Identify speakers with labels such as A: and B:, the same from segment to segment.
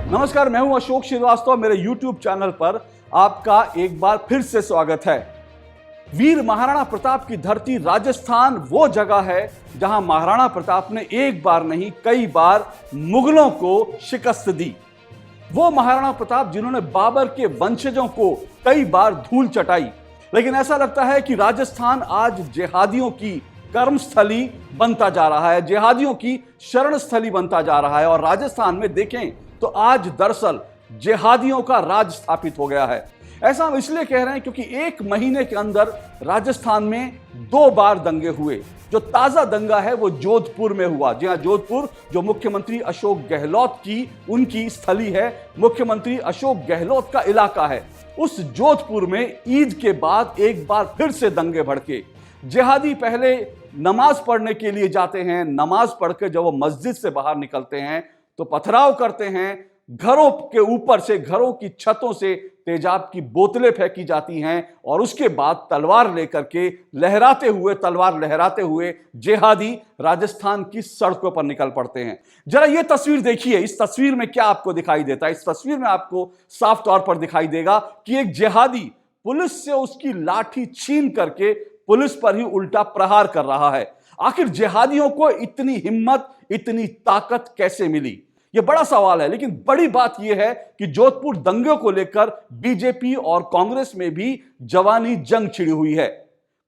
A: नमस्कार, मैं हूं अशोक श्रीवास्तव। मेरे YouTube चैनल पर आपका एक बार फिर से स्वागत है। वीर महाराणा प्रताप की धरती राजस्थान वो जगह है जहां महाराणा प्रताप ने एक बार नहीं कई बार मुगलों को शिकस्त दी। वो महाराणा प्रताप जिन्होंने बाबर के वंशजों को कई बार धूल चटाई। लेकिन ऐसा लगता है कि राजस्थान आज जिहादियों की कर्मस्थली बनता जा रहा है, जिहादियों की शरण स्थली बनता जा रहा है। और राजस्थान में देखें तो आज दरअसल जिहादियों का राज स्थापित हो गया है। ऐसा हम इसलिए कह रहे हैं क्योंकि एक महीने के अंदर राजस्थान में 2 बार दंगे हुए। जो ताजा दंगा है वो जोधपुर में हुआ। जी हां, जोधपुर जो मुख्यमंत्री अशोक गहलोत की उनकी स्थली है, मुख्यमंत्री अशोक गहलोत का इलाका है। उस जोधपुर में ईद के बाद एक बार फिर से दंगे भड़के। जिहादी पहले नमाज पढ़ने के लिए जाते हैं, नमाज पढ़कर जब वो मस्जिद से बाहर निकलते हैं तो पथराव करते हैं। घरों के ऊपर से, घरों की छतों से तेजाब की बोतलें फेंकी जाती हैं और उसके बाद तलवार लेकर के तलवार लहराते हुए जिहादी राजस्थान की सड़कों पर निकल पड़ते हैं। जरा ये तस्वीर देखिए। इस तस्वीर में क्या आपको दिखाई देता है? इस तस्वीर में आपको साफ तौर पर दिखाई देगा कि एक जिहादी पुलिस से उसकी लाठी छीन करके पुलिस पर ही उल्टा प्रहार कर रहा है। आखिर जिहादियों को इतनी हिम्मत, इतनी ताकत कैसे मिली? यह बड़ा सवाल है। लेकिन बड़ी बात यह है कि जोधपुर दंगे को लेकर बीजेपी और कांग्रेस में भी जवानी जंग छिड़ी हुई है।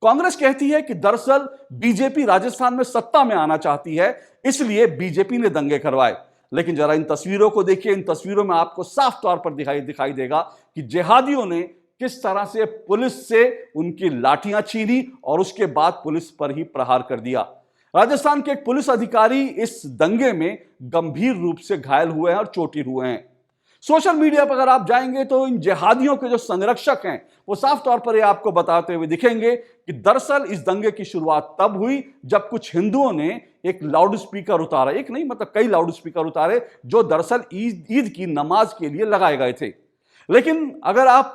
A: कांग्रेस कहती है कि दरअसल बीजेपी राजस्थान में सत्ता में आना चाहती है, इसलिए बीजेपी ने दंगे करवाए। लेकिन जरा इन तस्वीरों को देखिए। इन तस्वीरों में आपको साफ तौर पर दिखाई देगा कि जिहादियों ने किस तरह से पुलिस से उनकी लाठियां छीनी और उसके बाद पुलिस पर ही प्रहार कर दिया। राजस्थान के एक पुलिस अधिकारी इस दंगे में गंभीर रूप से घायल हुए हैं और चोटिल हुए हैं। सोशल मीडिया पर अगर आप जाएंगे तो इन जिहादियों के जो संरक्षक हैं वो साफ तौर पर ये आपको बताते हुए दिखेंगे कि दरअसल इस दंगे की शुरुआत तब हुई जब कुछ हिंदुओं ने एक लाउड स्पीकर उतारा। एक नहीं, मतलब कई लाउड स्पीकर उतारे जो दरअसल ईद की नमाज के लिए लगाए गए थे। लेकिन अगर आप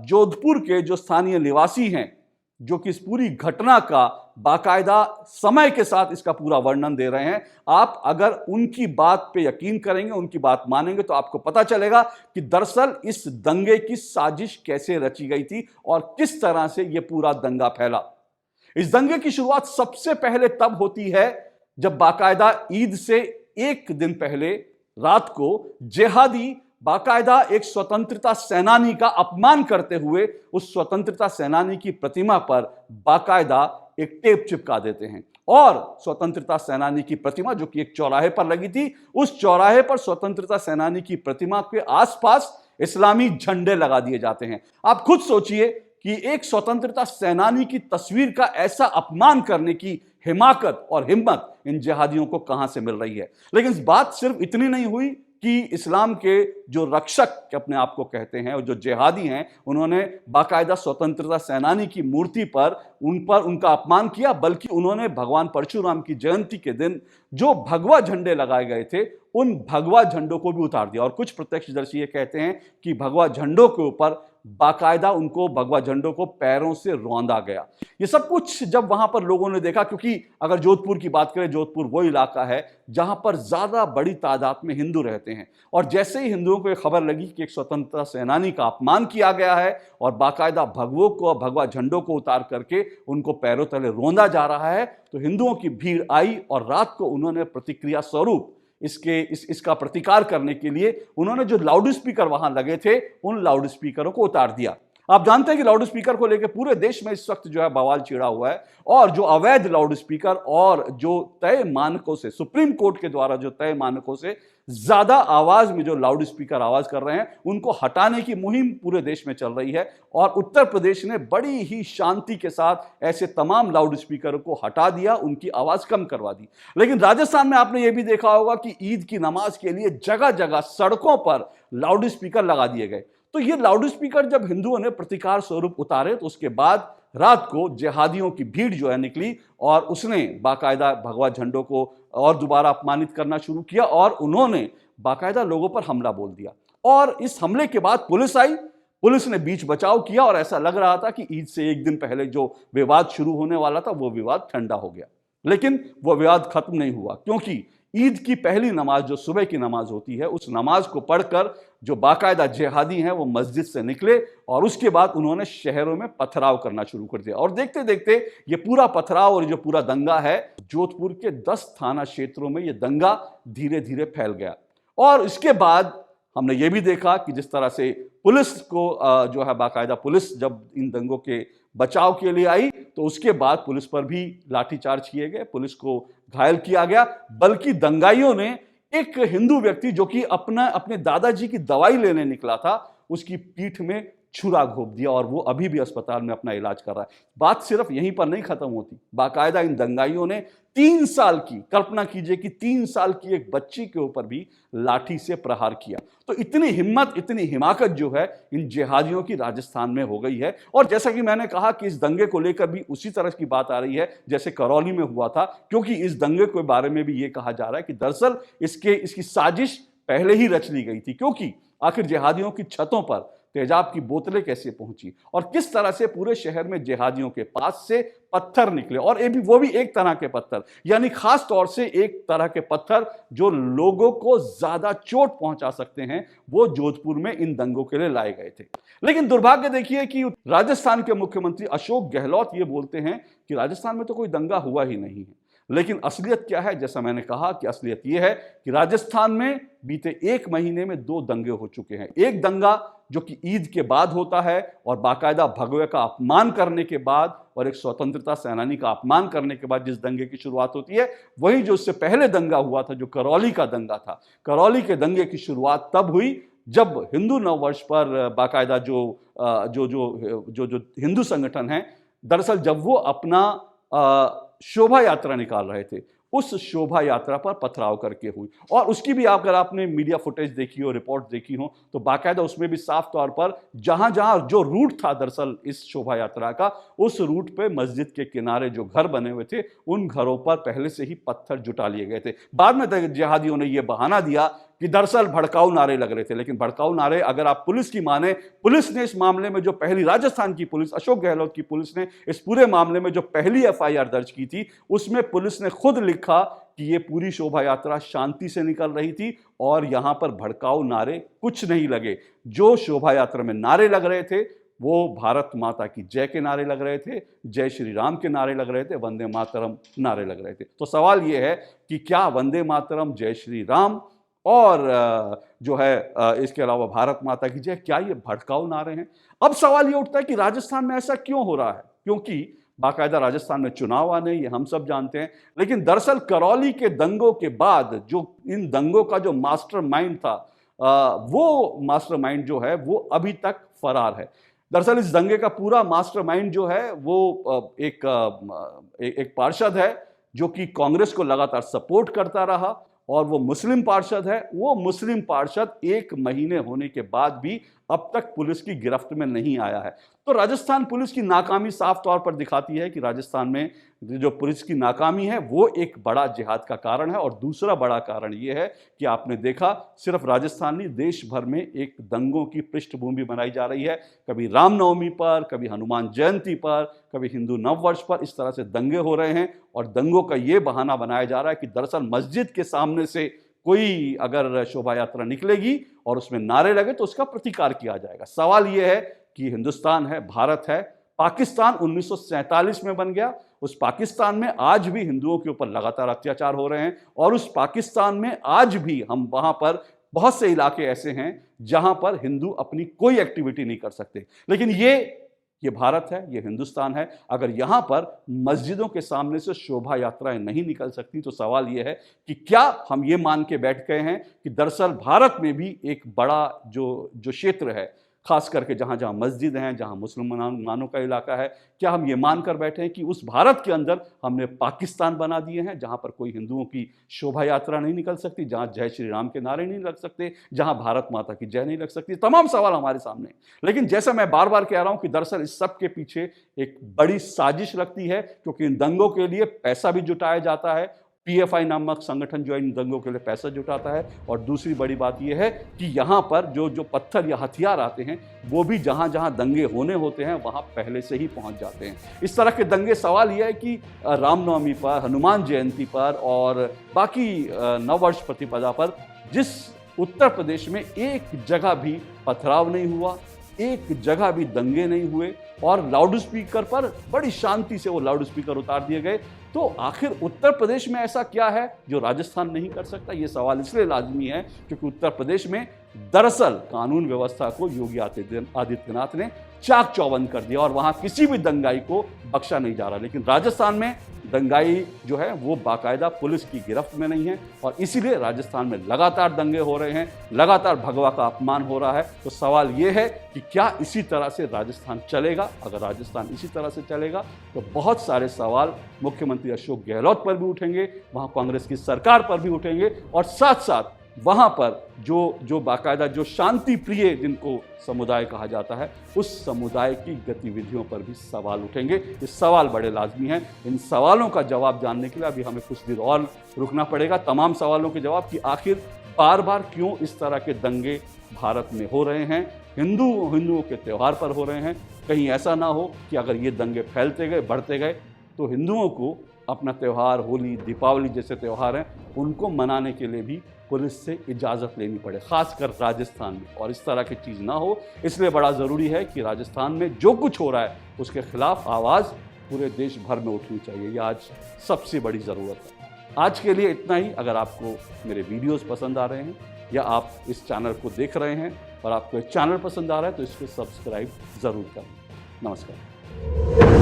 A: जोधपुर के जो स्थानीय निवासी हैं, जो कि इस पूरी घटना का बाकायदा समय के साथ इसका पूरा वर्णन दे रहे हैं, आप अगर उनकी बात पे यकीन करेंगे, उनकी बात मानेंगे तो आपको पता चलेगा कि दरअसल इस दंगे की साजिश कैसे रची गई थी और किस तरह से यह पूरा दंगा फैला। इस दंगे की शुरुआत सबसे पहले तब होती है जब बाकायदा ईद से एक दिन पहले रात को जिहादी बाकायदा एक स्वतंत्रता सेनानी का अपमान करते हुए उस स्वतंत्रता सेनानी की प्रतिमा पर बाकायदा एक टेप चिपका देते हैं। और स्वतंत्रता सेनानी की प्रतिमा जो कि एक चौराहे पर लगी थी, उस चौराहे पर स्वतंत्रता सेनानी की प्रतिमा के आसपास इस्लामी झंडे लगा दिए जाते हैं। आप खुद सोचिए कि एक स्वतंत्रता सेनानी की तस्वीर का ऐसा अपमान करने की हिमाकत और हिम्मत इन जिहादियों को कहां से मिल रही है। लेकिन इस बात सिर्फ इतनी नहीं हुई कि इस्लाम के जो रक्षक अपने आप को कहते हैं और जो जिहादी हैं, उन्होंने बाकायदा स्वतंत्रता सेनानी की मूर्ति पर उनका अपमान किया, बल्कि उन्होंने भगवान परशुराम की जयंती के दिन जो भगवा झंडे लगाए गए थे उन भगवा झंडों को भी उतार दिया। और कुछ प्रत्यक्षदर्शी ये कहते हैं कि भगवा झंडों के ऊपर बाकायदा उनको भगवा झंडों को पैरों से रौंदा गया। ये सब कुछ जब वहां पर लोगों ने देखा, क्योंकि अगर जोधपुर की बात करें, जोधपुर वो इलाका है जहां पर ज्यादा बड़ी तादाद में हिंदू रहते हैं। और जैसे ही हिंदुओं को खबर लगी कि एक स्वतंत्रता सेनानी का अपमान किया गया है और बाकायदा भगवा झंडों को उतार करके उनको पैरों तले रौंदा जा रहा है, तो हिंदुओं की भीड़ आई और रात को उन्होंने प्रतिक्रिया स्वरूप इसका प्रतिकार करने के लिए उन्होंने जो लाउड स्पीकर वहां लगे थे उन लाउड स्पीकरों को उतार दिया। आप जानते हैं कि लाउड स्पीकर को लेकर पूरे देश में इस वक्त जो है बवाल छिड़ा हुआ है और जो अवैध लाउड स्पीकर और जो तय मानकों से, सुप्रीम कोर्ट के द्वारा जो तय मानकों से ज्यादा आवाज में जो लाउड स्पीकर आवाज कर रहे हैं, उनको हटाने की मुहिम पूरे देश में चल रही है। और उत्तर प्रदेश ने बड़ी ही शांति के साथ ऐसे तमाम लाउड स्पीकरों को हटा दिया, उनकी आवाज कम करवा दी। लेकिन राजस्थान में आपने यह भी देखा होगा कि ईद की नमाज के लिए जगह जगह सड़कों पर लाउड स्पीकर लगा दिए गए। तो ये लाउड स्पीकर जब हिंदुओं ने प्रतिकार स्वरूप उतारे, तो उसके बाद रात को जिहादियों की भीड़ जो है निकली और उसने बाकायदा भगवा झंडों को और दोबारा अपमानित करना शुरू किया और उन्होंने बाकायदा लोगों पर हमला बोल दिया। और इस हमले के बाद पुलिस आई, पुलिस ने बीच बचाव किया और ऐसा लग रहा था कि ईद से एक दिन पहले जो विवाद शुरू होने वाला था वो विवाद ठंडा हो गया। लेकिन वो विवाद खत्म नहीं हुआ, क्योंकि ईद की पहली नमाज जो सुबह की नमाज होती है, उस नमाज को पढ़कर जो बाकायदा जिहादी हैं वो मस्जिद से निकले और उसके बाद उन्होंने शहरों में पथराव करना शुरू कर दिया। और देखते देखते ये पूरा पथराव और जो पूरा दंगा है, जोधपुर के 10 थाना क्षेत्रों में ये दंगा धीरे धीरे फैल गया। और इसके बाद हमने ये भी देखा कि जिस तरह से पुलिस को जो है बाकायदा पुलिस जब इन दंगों के बचाव के लिए आई, तो उसके बाद पुलिस पर भी लाठीचार्ज किए गए, पुलिस को घायल किया गया। बल्कि दंगाइयों ने एक हिंदू व्यक्ति जो कि अपने दादाजी की दवाई लेने निकला था, उसकी पीठ में छुरा घोंप दिया और वो अभी भी अस्पताल में अपना इलाज कर रहा है। बात सिर्फ यहीं पर नहीं खत्म होती, बाकायदा इन दंगाइयों ने 3 साल की, कल्पना कीजिए कि 3 साल की एक बच्ची के ऊपर भी लाठी से प्रहार किया। तो इतनी हिम्मत, इतनी हिमाकत जो है इन जिहादियों की राजस्थान में हो गई है। और जैसा कि मैंने कहा कि इस दंगे को लेकर भी उसी तरह की बात आ रही है जैसे करौली में हुआ था, क्योंकि इस दंगे के बारे में भी ये कहा जा रहा है कि दरअसल इसकी साजिश पहले ही रच ली गई थी। क्योंकि आखिर जिहादियों की छतों पर तेजाब की बोतलें कैसे पहुंची और किस तरह से पूरे शहर में जिहादियों के पास से पत्थर निकले, और वो भी एक तरह के पत्थर, यानी खास तौर से एक तरह के पत्थर जो लोगों को ज्यादा चोट पहुंचा सकते हैं, वो जोधपुर में इन दंगों के लिए लाए गए थे। लेकिन दुर्भाग्य देखिए कि राजस्थान के मुख्यमंत्री अशोक गहलोत ये बोलते हैं कि राजस्थान में तो कोई दंगा हुआ ही नहीं है। लेकिन असलियत क्या है? जैसा मैंने कहा कि असलियत यह है कि राजस्थान में बीते 1 महीने में 2 दंगे हो चुके हैं। एक दंगा जो कि ईद के बाद होता है और बाकायदा भगवे का अपमान करने के बाद और एक स्वतंत्रता सेनानी का अपमान करने के बाद जिस दंगे की शुरुआत होती है, वही जो उससे पहले दंगा हुआ था, जो करौली का दंगा था। करौली के दंगे की शुरुआत तब हुई जब हिंदू नववर्ष पर बाकायदा जो हिंदू संगठन है, दरअसल जब वो अपना शोभा यात्रा निकाल रहे थे, उस शोभा यात्रा पर पथराव करके हुई। और उसकी भी अगर आपने मीडिया फुटेज देखी हो, रिपोर्ट देखी हो, तो बाकायदा उसमें भी साफ तौर पर जहां जहां जो रूट था दरअसल इस शोभा यात्रा का, उस रूट पे मस्जिद के किनारे जो घर बने हुए थे, उन घरों पर पहले से ही पत्थर जुटा लिए गए थे। बाद में जिहादियों ने यह बहाना दिया कि दरअसल भड़काऊ नारे लग रहे थे, लेकिन भड़काऊ नारे अगर आप पुलिस की माने, पुलिस ने इस मामले में जो पहली, राजस्थान की पुलिस, अशोक गहलोत की पुलिस ने इस पूरे मामले में जो पहली FIR दर्ज की थी, उसमें पुलिस ने खुद लिखा कि ये पूरी शोभा यात्रा शांति से निकल रही थी और यहां पर भड़काऊ नारे कुछ नहीं लगे। जो शोभा यात्रा में नारे लग रहे थे वो भारत माता की जय के नारे लग रहे थे, जय श्री राम के नारे लग रहे थे, वंदे मातरम नारे लग रहे थे। तो सवाल ये है कि क्या वंदे मातरम, जय श्री राम और जो है इसके अलावा भारत माता की जय, क्या ये भड़काऊ नारे हैं? अब सवाल ये उठता है कि राजस्थान में ऐसा क्यों हो रहा है? क्योंकि बाकायदा राजस्थान में चुनाव आने, ये हम सब जानते हैं। लेकिन दरअसल करौली के दंगों के बाद जो इन दंगों का जो मास्टरमाइंड था, वो मास्टरमाइंड जो है वो अभी तक फरार है। दरअसल इस दंगे का पूरा मास्टरमाइंड जो है वो एक पार्षद है जो कि कांग्रेस को लगातार सपोर्ट करता रहा और वो मुस्लिम पार्षद है। वो मुस्लिम पार्षद 1 महीने होने के बाद भी अब तक पुलिस की गिरफ्त में नहीं आया है। तो राजस्थान पुलिस की नाकामी साफ तौर पर दिखाती है कि राजस्थान में जो पुलिस की नाकामी है वो एक बड़ा जिहाद का कारण है। और दूसरा बड़ा कारण ये है कि आपने देखा, सिर्फ राजस्थान नहीं, देश भर में एक दंगों की पृष्ठभूमि बनाई जा रही है। कभी रामनवमी पर, कभी हनुमान जयंती पर, कभी हिंदू नववर्ष पर इस तरह से दंगे हो रहे हैं और दंगों का ये बहाना बनाया जा रहा है कि दरअसल मस्जिद के सामने से कोई अगर शोभा यात्रा निकलेगी और उसमें नारे लगे तो उसका प्रतिकार किया जाएगा। सवाल यह है कि हिंदुस्तान है, भारत है, पाकिस्तान 1947 में बन गया। उस पाकिस्तान में आज भी हिंदुओं के ऊपर लगातार अत्याचार हो रहे हैं और उस पाकिस्तान में आज भी हम वहां पर बहुत से इलाके ऐसे हैं जहां पर हिंदू अपनी कोई एक्टिविटी नहीं कर सकते। लेकिन ये भारत है, ये हिंदुस्तान है। अगर यहां पर मस्जिदों के सामने से शोभा यात्राएं नहीं निकल सकती तो सवाल यह है कि क्या हम ये मान के बैठ गए हैं कि दरअसल भारत में भी एक बड़ा जो क्षेत्र है, खास करके जहां जहां मस्जिद हैं, जहां मुसलमानों का इलाका है, क्या हम ये मानकर बैठे हैं कि उस भारत के अंदर हमने पाकिस्तान बना दिए हैं, जहां पर कोई हिंदुओं की शोभा यात्रा नहीं निकल सकती, जहां जय श्री राम के नारे नहीं लग सकते, जहां भारत माता की जय नहीं लग सकती। तमाम सवाल हमारे सामने। लेकिन जैसा मैं बार बार कह रहा हूं कि दरअसल इस सब के पीछे एक बड़ी साजिश लगती है, क्योंकि इन दंगों के लिए पैसा भी जुटाया जाता है। पीएफआई नामक संगठन जो इन दंगों के लिए पैसा जुटाता है। और दूसरी बड़ी बात यह है कि यहाँ पर जो पत्थर या हथियार आते हैं वो भी जहाँ जहाँ दंगे होने होते हैं वहाँ पहले से ही पहुँच जाते हैं। इस तरह के दंगे, सवाल यह है कि रामनवमी पर, हनुमान जयंती पर और बाकी नववर्ष प्रतिपदा पर जिस उत्तर प्रदेश में एक जगह भी पथराव नहीं हुआ, एक जगह भी दंगे नहीं हुए और लाउड स्पीकर पर बड़ी शांति से वो लाउड स्पीकर उतार दिए गए, तो आखिर उत्तर प्रदेश में ऐसा क्या है जो राजस्थान नहीं कर सकता? ये सवाल इसलिए लाजमी है क्योंकि उत्तर प्रदेश में दरअसल कानून व्यवस्था को योगी आदित्यनाथ ने चाक चौबंद कर दिया और वहां किसी भी दंगाई को बख्शा नहीं जा रहा। लेकिन राजस्थान में दंगाई जो है वो बाकायदा पुलिस की गिरफ्त में नहीं है और इसीलिए राजस्थान में लगातार दंगे हो रहे हैं, लगातार भगवा का अपमान हो रहा है। तो सवाल ये है कि क्या इसी तरह से राजस्थान चलेगा? अगर राजस्थान इसी तरह से चलेगा तो बहुत सारे सवाल मुख्यमंत्री अशोक गहलोत पर भी उठेंगे, वहां कांग्रेस की सरकार पर भी उठेंगे और साथ साथ वहां पर जो बाकायदा जो शांति प्रिय जिनको समुदाय कहा जाता है उस समुदाय की गतिविधियों पर भी सवाल उठेंगे। ये सवाल बड़े लाजमी हैं। इन सवालों का जवाब जानने के लिए अभी हमें कुछ देर और रुकना पड़ेगा। तमाम सवालों के जवाब कि आखिर बार बार क्यों इस तरह के दंगे भारत में हो रहे हैं, हिंदुओं के त्यौहार पर हो रहे हैं। कहीं ऐसा ना हो कि अगर ये दंगे फैलते गए, बढ़ते गए तो हिंदुओं को अपना त्यौहार, होली, दीपावली जैसे त्यौहार हैं उनको मनाने के लिए भी पुलिस से इजाज़त लेनी पड़े, खासकर राजस्थान में। और इस तरह की चीज़ ना हो, इसलिए बड़ा ज़रूरी है कि राजस्थान में जो कुछ हो रहा है उसके खिलाफ आवाज़ पूरे देश भर में उठनी चाहिए। यह आज सबसे बड़ी ज़रूरत है। आज के लिए इतना ही। अगर आपको मेरे वीडियोस पसंद आ रहे हैं या आप इस चैनल को देख रहे हैं और आपको ये चैनल पसंद आ रहा है तो इसको सब्सक्राइब ज़रूर करें। नमस्कार।